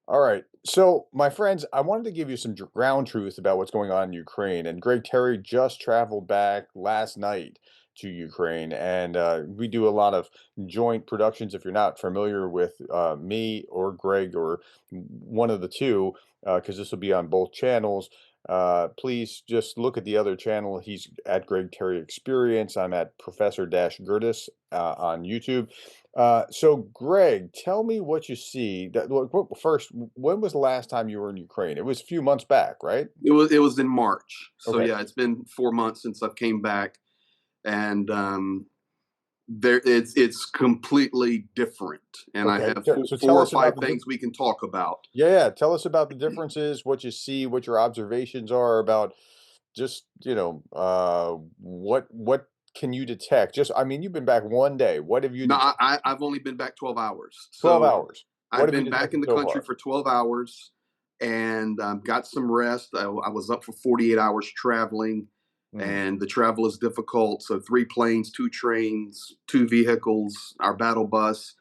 All right. So, my friends, I wanted to give you some ground truth about what's going on in Ukraine. And Greg Terry just traveled back last night to Ukraine. And we do a lot of joint productions. If you're not familiar with me or Greg or one of the two, because this will be on both channels, please just look at the other channel. He's at Greg Terry Experience. I'm at Professor Gerdes on YouTube. So Greg, tell me what you see. First, when was the last time you were in Ukraine? It was a few months back, right? It was in March. So Okay. yeah, it's been 4 months since I came back, and it's completely different. And I Okay. have So four tell or us about five the things we can talk about. yeah. Tell us about the differences, what you see, what your observations are about just, what can you detect? Just, I mean, you've been back one day. What have you No, detected? I've only been back 12 hours. 12 So hours. What I've have you been back in detected the so country far? for 12 hours and got some rest. I was up for 48 hours traveling, Mm, and the travel is difficult. So, 3 planes, 2 trains, 2 vehicles, our battle bus,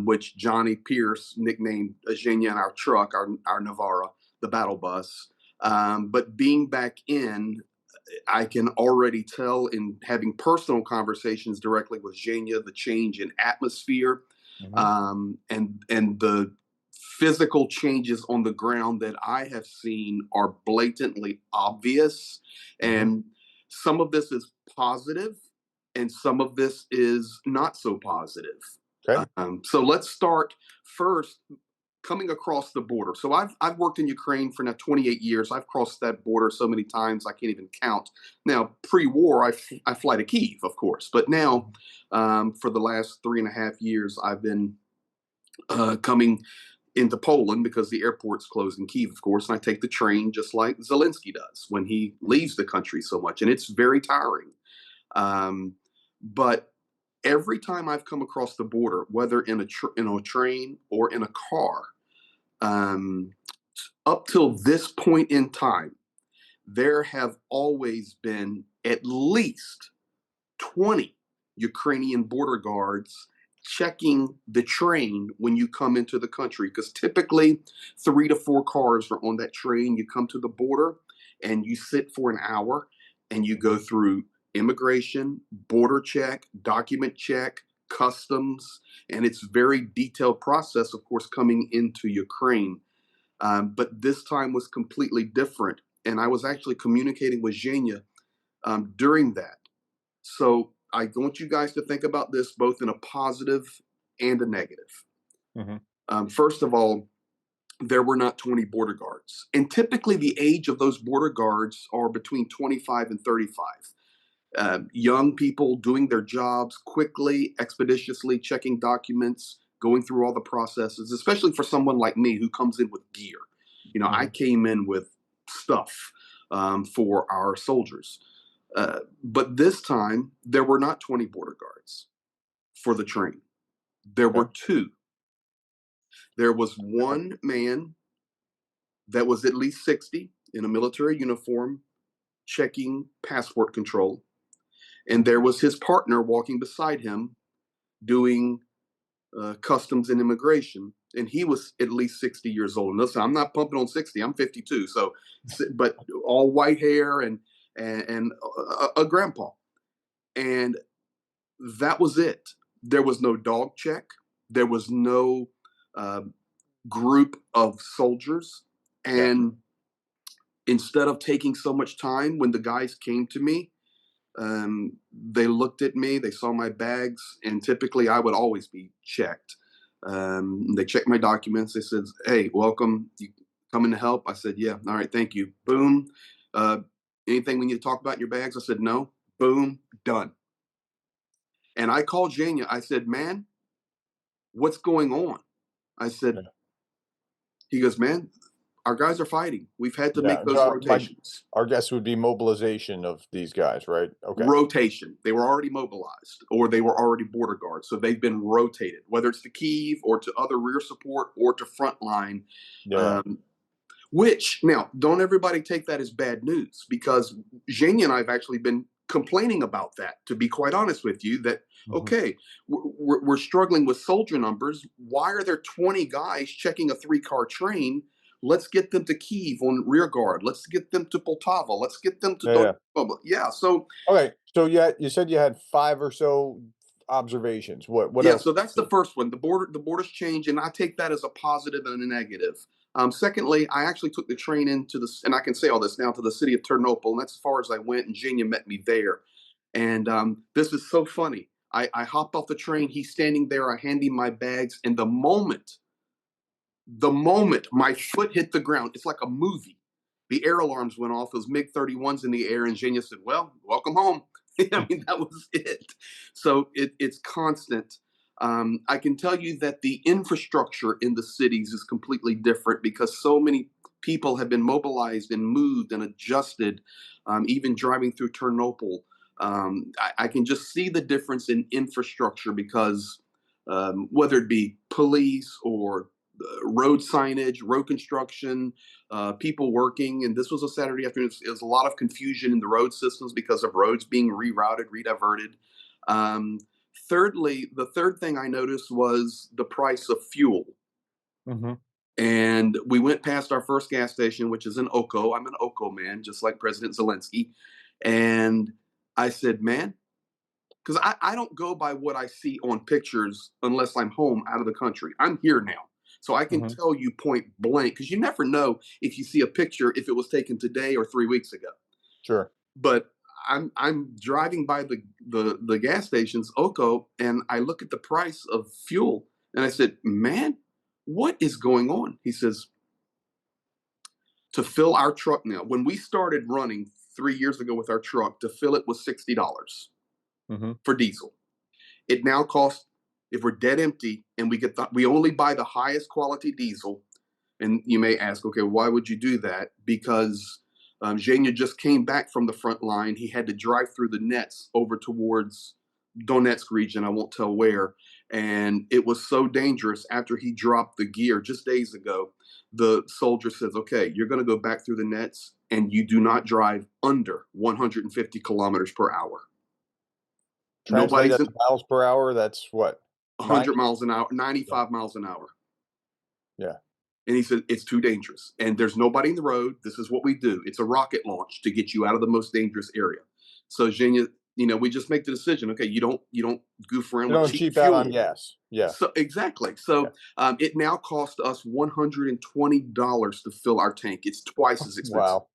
which Johnny Pierce nicknamed Eugenia in our truck, our Navara, the battle bus. But being back in, I can already tell in having personal conversations directly with Zhenya, the change in atmosphere, mhm, and the physical changes on the ground that I have seen are blatantly obvious. mhm. And some of this is positive, and some of this is not so positive. Okay. So let's start first coming across the border. So I've worked in Ukraine for now 28 years. I've crossed that border so many times I can't even count. Now, pre-war, I fly to Kyiv, of course, but now for the last 3.5 years, I've been coming into Poland because the airport's closed in Kyiv, of course, and I take the train just like Zelensky does when he leaves the country so much, and it's very tiring. Um, but every time I've come across the border, whether in a train or in a car, um, up till this point in time, there have always been at least 20 Ukrainian border guards checking the train when you come into the country. Because typically, 3 to 4 cars are on that train. You come to the border and you sit for an hour and you go through immigration, border check, document check, customs, and it's very detailed process, of course, coming into Ukraine. But this time was completely different. And I was actually communicating with Zhenya during that. So I want you guys to think about this both in a positive and a negative. Mhm. First of all, there were not 20 border guards. And typically, the age of those border guards are between 25 and 35. Young people doing their jobs quickly, expeditiously, checking documents, going through all the processes, especially for someone like me who comes in with gear. I Mhm. came in with stuff for our soldiers. But this time, there were not 20 border guards for the train. There Okay. were two. There was one man that was at least 60 in a military uniform checking passport control. And there was his partner walking beside him doing customs and immigration. And he was at least 60 years old. And listen, I'm not pumping on 60, I'm 52. So, but all white hair and a grandpa. And that was it. There was no dog check. There was no uh, group of soldiers. Yeah. And instead of taking so much time, when the guys came to me, they looked at me, they saw my bags, and typically I would always be checked. They checked my documents. They said, "Hey, welcome. You coming to help?" I said, "Yeah." "All right, thank you." Boom. Uh, Anything we need to talk about in your bags? I said, "No." Boom. Done. And I called Jania. I said, "Man, what's going on?" I said, Yeah. he goes, "Man, our guys are fighting. We've had to Yeah. make those So rotations." our guess would be mobilization of these guys, right? Okay. Rotation. They were already mobilized or they were already border guards. So they've been rotated, whether it's to Kiev or to other rear support or to frontline. Yeah. Um, which now, don't everybody take that as bad news because Zhenya and I have actually been complaining about that, to be quite honest with you, that, Mhm. okay, we're struggling with soldier numbers. Why are there 20 guys checking a three-car train? Let's get them to Kiev on rear guard. Let's get them to Poltava. Let's get them to Yeah, Donetsk. yeah. Yeah, so Okay, so you said you had 5 or so observations. What yeah, else so did that's you the see? first one. The borders change, and I take that as a positive and a negative. Secondly, I actually took the train into the, and I can say all this now, to the city of Ternopil, and that's as far as I went. And Jania met me there. And this is so funny. I hopped off the train. He's standing there. I hand him my bags, and the moment my foot hit the ground, it's like a movie. The air alarms went off. Those MiG 31s in the air, and Jania said, "Well, welcome home." I Mm, mean, that was it. So it's constant. I can tell you that the infrastructure in the cities is completely different because so many people have been mobilized and moved and adjusted. Even driving through Ternopil, I can just see the difference in infrastructure because whether it be police or road signage, road construction, people working. And this was a Saturday afternoon. It was a lot of confusion in the road systems because of roads being rerouted, rediverted. Um, Thirdly, the third thing I noticed was the price of fuel. mhm, And we went past our first gas station, which is in Oko. I'm an Oko man, just like President Zelensky. And I said, man, because I don't go by what I see on pictures unless I'm home out of the country. I'm here now. So I can mhm. tell you point blank, because you never know if you see a picture if it was taken today or 3 weeks ago. Sure. But I'm driving by the gas stations, Oko, and I look at the price of fuel and I said, man, what is going on? He says, to fill our truck now, when we started running 3 years ago with our truck, to fill it was $60 Mhm. for diesel. It now costs, if we're dead empty and we only buy the highest quality diesel. And you may ask, okay, why would you do that? Because Zhenya just came back from the front line. He had to drive through the nets over towards Donetsk region. I won't tell where. And it was so dangerous after he dropped the gear just days ago. The soldier says, okay, you're going to go back through the nets and you do not drive under 150 kilometers per hour. Translate Nobody's that in to miles per hour, that's what? 100 90? miles an hour, Yeah, 95 miles an hour. yeah. And he said, it's too dangerous. And there's nobody in the road. This is what we do. It's a rocket launch to get you out of the most dangerous area. So Zhenya, we just make the decision. Okay, you don't goof around You with don't cheap cheap out on fuel. gas. Yeah, So exactly. yeah. So it now costs us $120 to fill our tank. It's twice as expensive. Wow.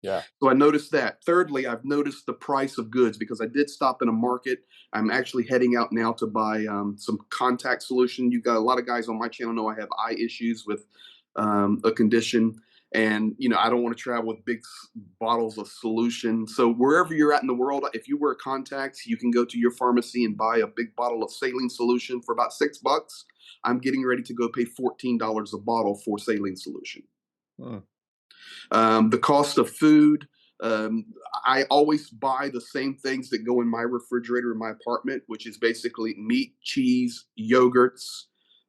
Yeah. So I noticed that. Thirdly, I've noticed the price of goods because I did stop in a market. I'm actually heading out now to buy some contact solution. You got a lot of guys on my channel know I have eye issues with a condition, and I don't want to travel with big bottles of solution. So wherever you're at in the world, if you wear contacts, you can go to your pharmacy and buy a big bottle of saline solution for about $6. I'm getting ready to go pay $14 a bottle for saline solution. Mm. The cost of food. Um, I always buy the same things that go in my refrigerator in my apartment, which is basically meat, cheese, yogurts,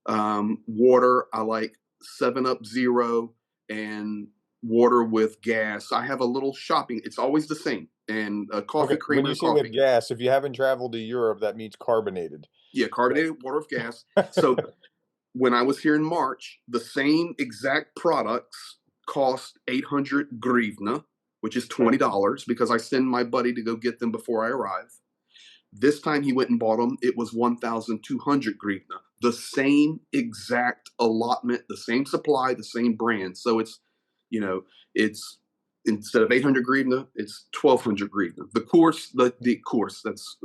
water. I like 7 Up Zero and water with gas. I have a little shopping. It's always the same. And a Okay, coffee when creamer, you say with coffee. gas, if you haven't traveled to Europe, that means carbonated. Yeah, carbonated water with gas. So when I was here in March, the same exact products cost 800 grivna, which is Okay. $20 because I send my buddy to go get them before I arrive. This time he went and bought them, it was 1,200 grivna. The same exact allotment, the same supply, the same brand. So you know, it's instead of 800 grivna, it's 1,200 grivna. The course, that's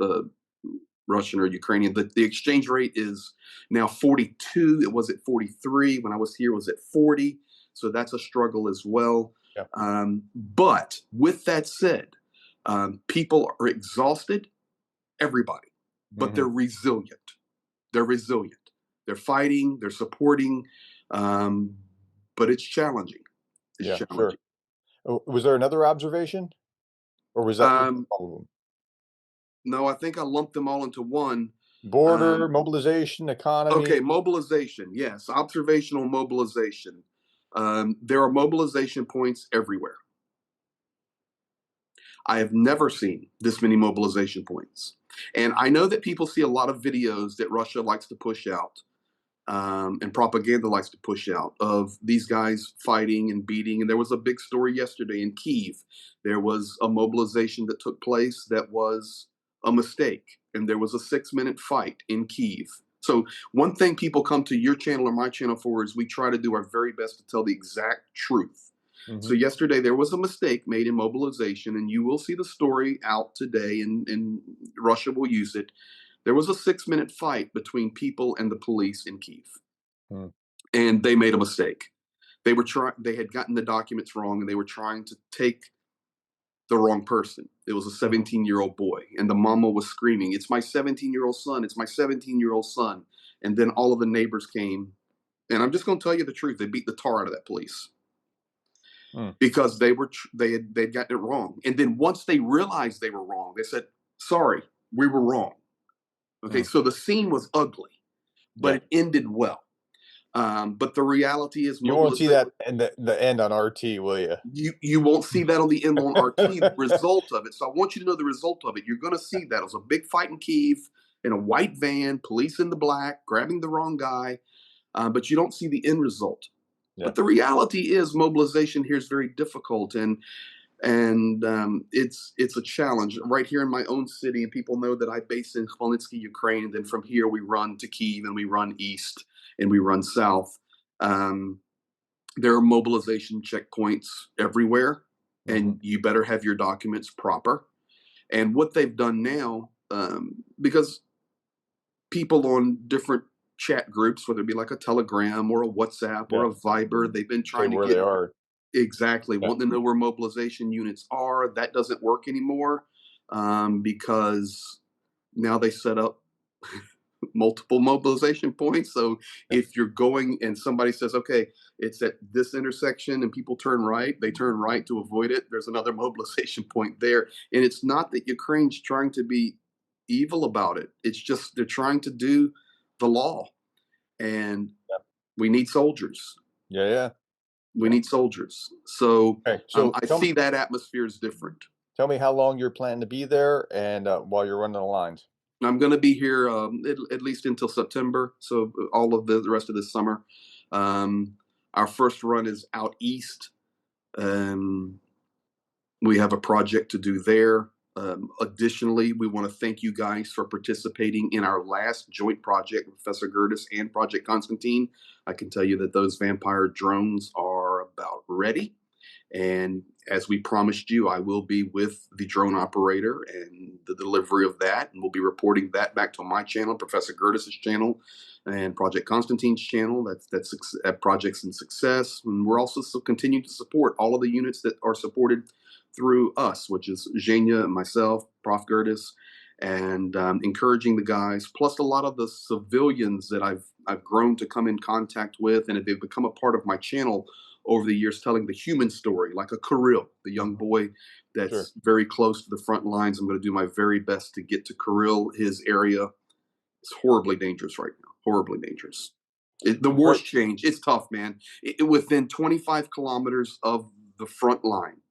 Russian or Ukrainian. The exchange rate is now 42. It was at 43 when I was here. It was at 40. So that's a struggle as well. Yeah. But with that said, people are exhausted. Everybody, but they're Mhm. resilient. They're resilient. They're fighting. They're supporting. Um, but it's challenging. It's Yeah, sure. challenging. Was there another observation? Or was that Um, all of them? no, I think I lumped them all into one. Border, Um, mobilization, economy. Okay, mobilization. Yes, observational mobilization. There are mobilization points everywhere. I have never seen this many mobilization points. And I know that people see a lot of videos that Russia likes to push out, and propaganda likes to push out, of these guys fighting and beating. And there was a big story yesterday in Kiev. There was a mobilization that took place that was a mistake, and there was a 6-minute fight in Kiev. So, one thing people come to your channel or my channel for is we try to do our very best to tell the exact truth. So, Mhm. yesterday there was a mistake made in mobilization, and you will see the story out today, and Russia will use it. There was a 6-minute fight between people and the police in Kiev, Mm. and they made a mistake. They had gotten the documents wrong, and they were trying to take the wrong person. It was a Mhm. 17-year-old boy, and the mama was screaming, "It's my 17-year-old son! It's my 17-year-old son!" And then all of the neighbors came, and I'm just going to tell you the truth. They beat the tar out of that police Mm. because they'd gotten it wrong. And then once they realized they were wrong, they said, "Sorry, we were wrong." Okay, Mm. so the scene was ugly, but Yeah. it ended well. But the reality is, You won't see mobilization. that in the end on RT, will you? You won't see that on the end on RT. The result of it. So I want you to know the result of it. You're going to see that it was a big fight in Kiev in a white van, police in the black, grabbing the wrong guy. But you don't see the end result. Yeah. But the reality is, mobilization here is very difficult, and it's a challenge right here in my own city. And people know that I base in Khmelnytsky, Ukraine. And then from here we run to Kiev, and we run east, and we run south. Um, there are mobilization checkpoints everywhere, Mhm. and you better have your documents proper. And what they've done now, because people on different chat groups, whether it be like a Telegram or a WhatsApp or Yeah. a Viber, they've been Say trying to where get they are. exactly Yeah. wanting to know where mobilization units are. That doesn't work anymore, because now they set up multiple mobilization points. So if you're going and somebody says, okay, it's at this intersection and people turn right, they turn right to avoid it. There's another mobilization point there. And it's not that Ukraine's trying to be evil about it. It's just they're trying to do the law. And Yeah. we need soldiers. Yeah, yeah. We need soldiers. So Okay, so I see that atmosphere is different. tell me how long you're planning to be there and, while you're running the lines. I'm going to be here at least until September, so all of the rest of this summer. Um, our first run is out east. Um, we have a project to do there. Additionally, we want to thank you guys for participating in our last joint project, Professor Gerdes and Project Constantine. I can tell you that those vampire drones are about ready. And as we promised you, I will be with the drone operator and the delivery of that. And we'll be reporting that back to my channel, Professor Gerdes' channel, and Project Constantine's channel. That's Projects in Success. And we're also continuing to support all of the units that are supported through us, which is Zhenya, myself, Prof. Gerdes, and encouraging the guys, plus a lot of the civilians that I've grown to come in contact with, and they've become a part of my channel over the years, telling the human story, like a Kirill, the young Mhm. boy Sure. that's very close to the front lines. I'm going to do my very best to get to Kirill. His area is horribly dangerous right now, horribly dangerous. The war's Great. changed. It's tough, man. Within 25 kilometers of the front line,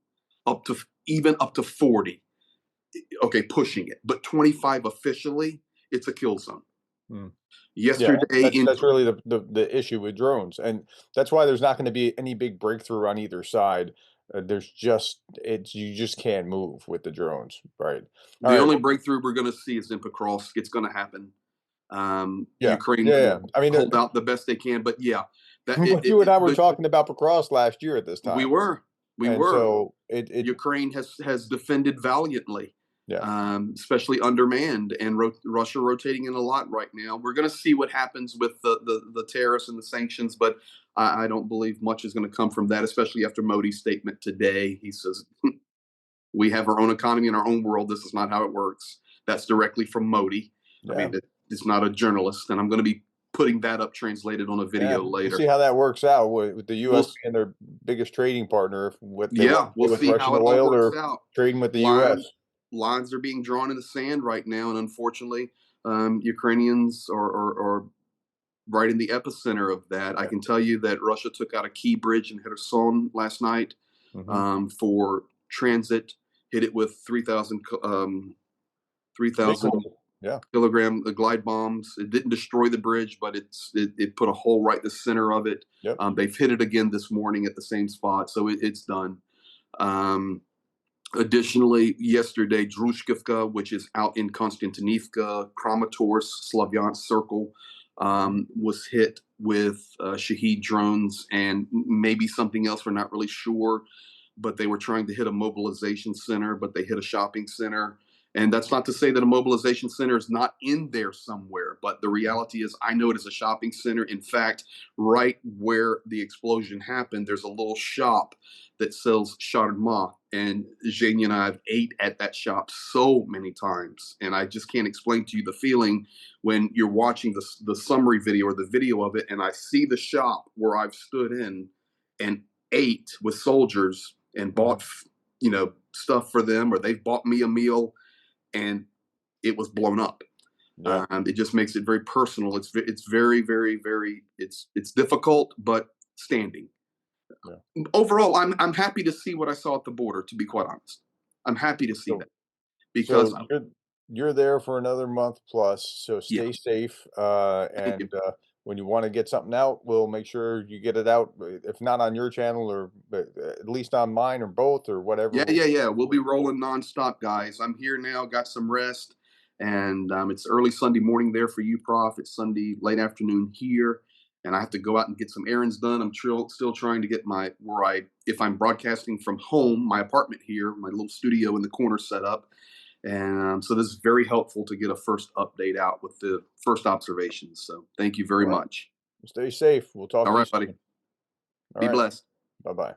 up to even up to 40. Okay, pushing it, but 25 officially, it's a kill zone. Mm. Yeah, Yesterday that's in that's really the issue with drones, and that's why there's not gonna be any big breakthrough on either side. There's just it's you just can't move with the drones, right? The Alright, only breakthrough we're going to see is in Покровsk. It's going to happen. yeah. Ukraine Yeah, will yeah. I mean, hold out the best they can, but yeah, that you and I were talking about Pacross last year at this we time, were, we and were. so it Ukraine has defended valiantly, yeah, especially undermanned, and Russia rotating in a lot right now. We're going to see what happens with the tariffs and the sanctions, but I don't believe much is going to come from that, especially after Modi's statement today. He says we have our own economy and our own world. This is not how it works. That's directly from Modi. I yeah, mean, it's not a journalist, and I'm going to be putting that up translated on a yeah. video We'll see later. how that works out with the We'll, US being their biggest trading partner, if what they want yeah, to we'll do with see Russian how it all oil works or out. trading with the US. Line, Lines are being drawn in the sand right now, and unfortunately, Ukrainians are right in the epicenter of that. I Yeah. can tell you that Russia took out a key bridge in Kherson last night, Mhm. for transit hit it with 3,000 Big hole. Yeah. kilogram glide bombs. It didn't destroy the bridge, but it put a hole right in the center of it. Yep. They've hit it again this morning at the same spot, so it's done. Um, Additionally, yesterday, Drushkivka, which is out in Konstantinivka, Kramatorsk, Slavyansk Circle, Mhm. was hit with Shahed drones and maybe something else. We're not really sure, but they were trying to hit a mobilization center, but they hit a shopping center. And that's not to say that a mobilization center is not in there somewhere, but the Mhm. reality is, I know it is a shopping center. In fact, right where the explosion happened, there's a little shop that sells shawarma. And Jane and I have ate at that shop so many times. And I just can't explain to you the feeling when you're watching the summary video or the video of it, and I see the shop where I've stood in and ate with soldiers and bought, Mhm. stuff for them, or they've bought me a meal, and it was blown up. Yeah. It just makes it very personal. It's very, very, very, it's difficult, but standing. Yeah. Overall, I'm happy to see what I saw at the border. To be quite honest, I'm happy to see So that because so you're there for another month plus, so yeah, stay safe, thank you. when you wanna get something out, we'll make sure you get it out, if not on your channel or but, at least on mine or both or Yeah, whatever. yeah, yeah. We'll be rolling nonstop, guys. I'm here now. Got some rest, and it's early Sunday morning there for you, Prof. It's Sunday late afternoon here, and I have to go out and get some errands done. I'm still trying to get my where I if I'm broadcasting from home, my apartment here, my little studio in the corner set up, and so this is very helpful to get a first update out with the first observations. So thank you very Alright. much. Stay safe. We'll talk All to you right, buddy. soon. Be Alright. blessed. Bye-bye.